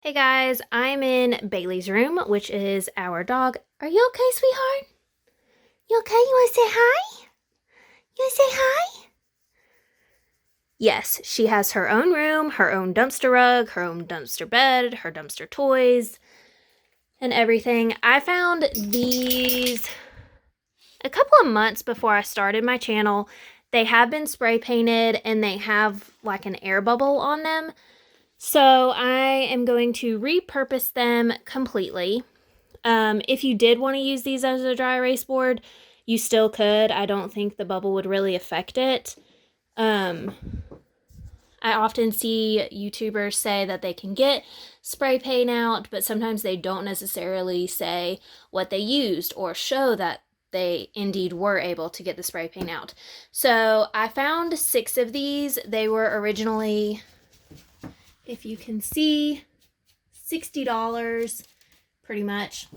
Hey guys, I'm in Bailey's room, which is our dog. Are you okay, sweetheart? You okay? You want to say hi? You want to say hi? Yes, she has her own room, her own dumpster rug, her own dumpster bed, her dumpster toys, and everything. I found these a couple of months before I started my channel. They have been spray painted and they have like an air bubble on them. So I am going to repurpose them completely. If you did want to use these as a dry erase board, you still could. I don't think the bubble would really affect it. I often see YouTubers say that they can get spray paint out, but sometimes they don't necessarily say what they used or show that they indeed were able to get the spray paint out. So I found 6 of these. They were originally, if you can see, $60 pretty much.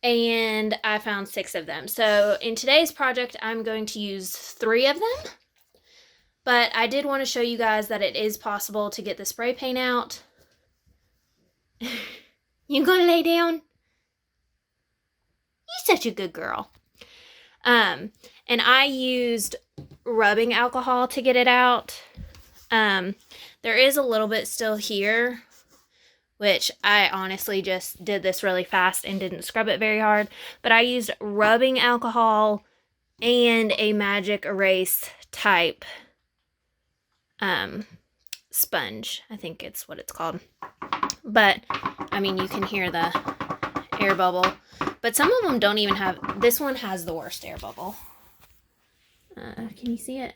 And I found 6 of them. So in today's project, I'm going to use 3 of them. But I did want to show you guys that it is possible to get the spray paint out. You gonna lay down? You're such a good girl. And I used rubbing alcohol to get it out. There is a little bit still here, which I honestly just did this really fast and didn't scrub it very hard. But I used rubbing alcohol and a magic erase type sponge. I think it's what it's called. But, I mean, you can hear the air bubble. But some of them don't even have... This one has the worst air bubble. Can you see it?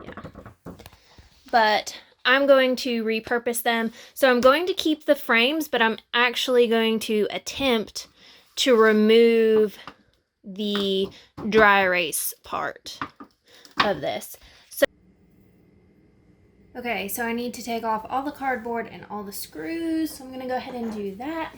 Yeah. But I'm going to repurpose them. So I'm going to keep the frames, but I'm actually going to attempt to remove the dry erase part of this. Okay, so I need to take off all the cardboard and all the screws. So I'm going to go ahead and do that.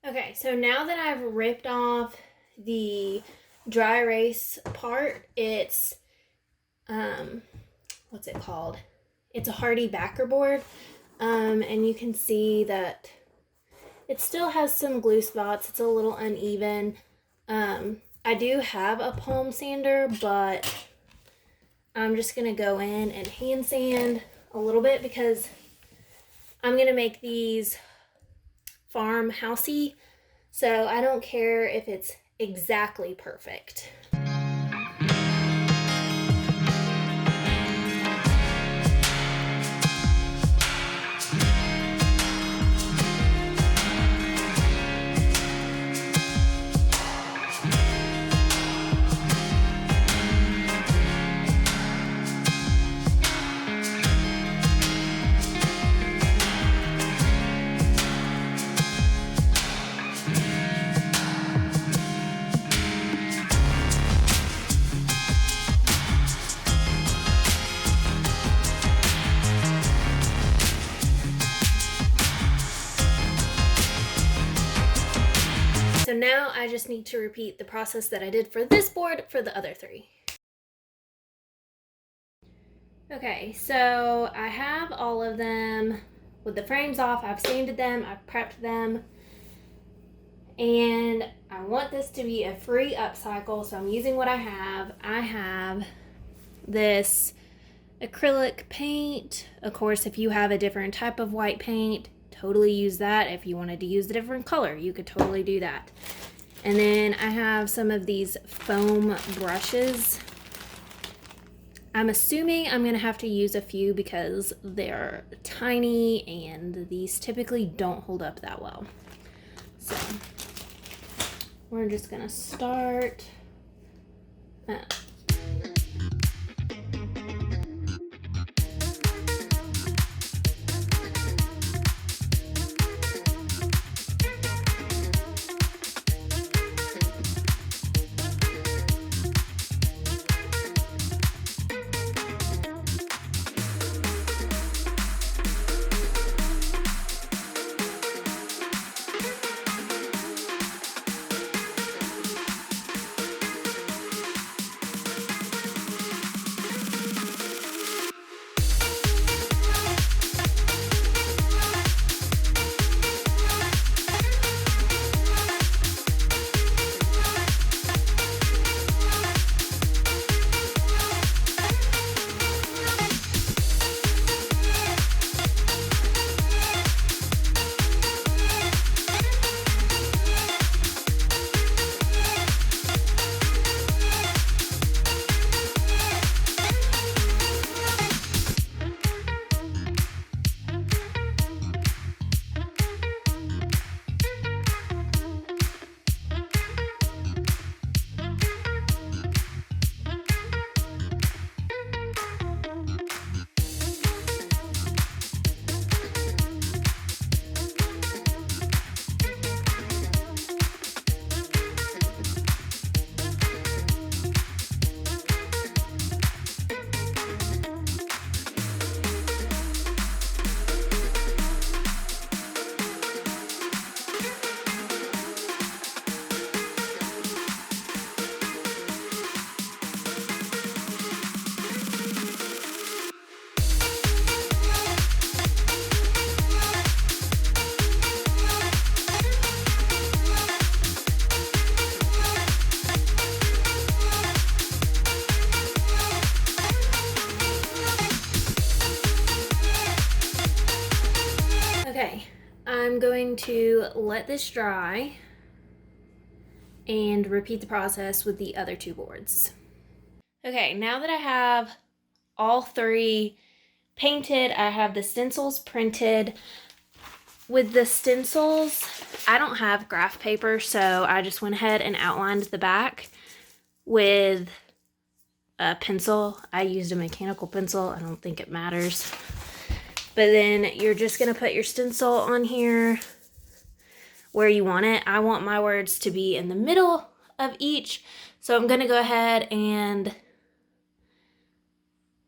Okay, so now that I've ripped off the dry erase part, it's, what's it called? It's a hardy backer board, and you can see that it still has some glue spots. It's a little uneven. I do have a palm sander, but I'm just going to go in and hand sand a little bit because I'm going to make these farmhousey, so I don't care if it's exactly perfect. now I just need to repeat the process that I did for this board for the other 3. Okay, so I have all of them with the frames off. I've sanded them, I've prepped them, and I want this to be a free upcycle, so I'm using what I have. I have this acrylic paint. Of course, if you have a different type of white paint, totally use that. If you wanted to use a different color, you could totally do that. And then I have some of these foam brushes. I'm assuming I'm gonna have to use a few because they're tiny and these typically don't hold up that well. So we're just gonna start. Okay, I'm going to let this dry and repeat the process with the other 2 boards. Okay, now that I have all 3 painted, I have the stencils printed. With the stencils, I don't have graph paper, so I just went ahead and outlined the back with a pencil. I used a mechanical pencil. I don't think it matters. But then you're just going to put your stencil on here where you want it. I want my words to be in the middle of each. So I'm going to go ahead and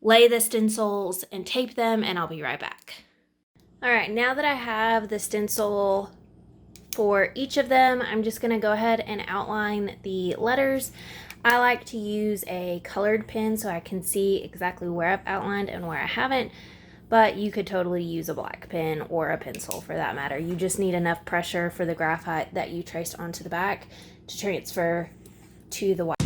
lay the stencils and tape them, and I'll be right back. All right, now that I have the stencil for each of them, I'm just going to go ahead and outline the letters. I like to use a colored pen so I can see exactly where I've outlined and where I haven't. But you could totally use a black pen or a pencil for that matter. You just need enough pressure for the graphite that you traced onto the back to transfer to the white.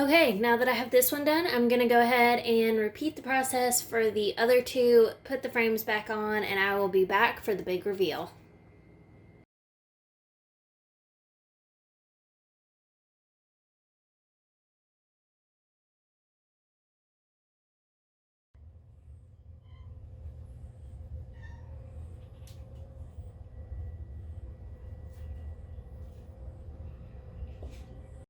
Okay, now that I have this one done, I'm going to go ahead and repeat the process for the other two, put the frames back on, and I will be back for the big reveal.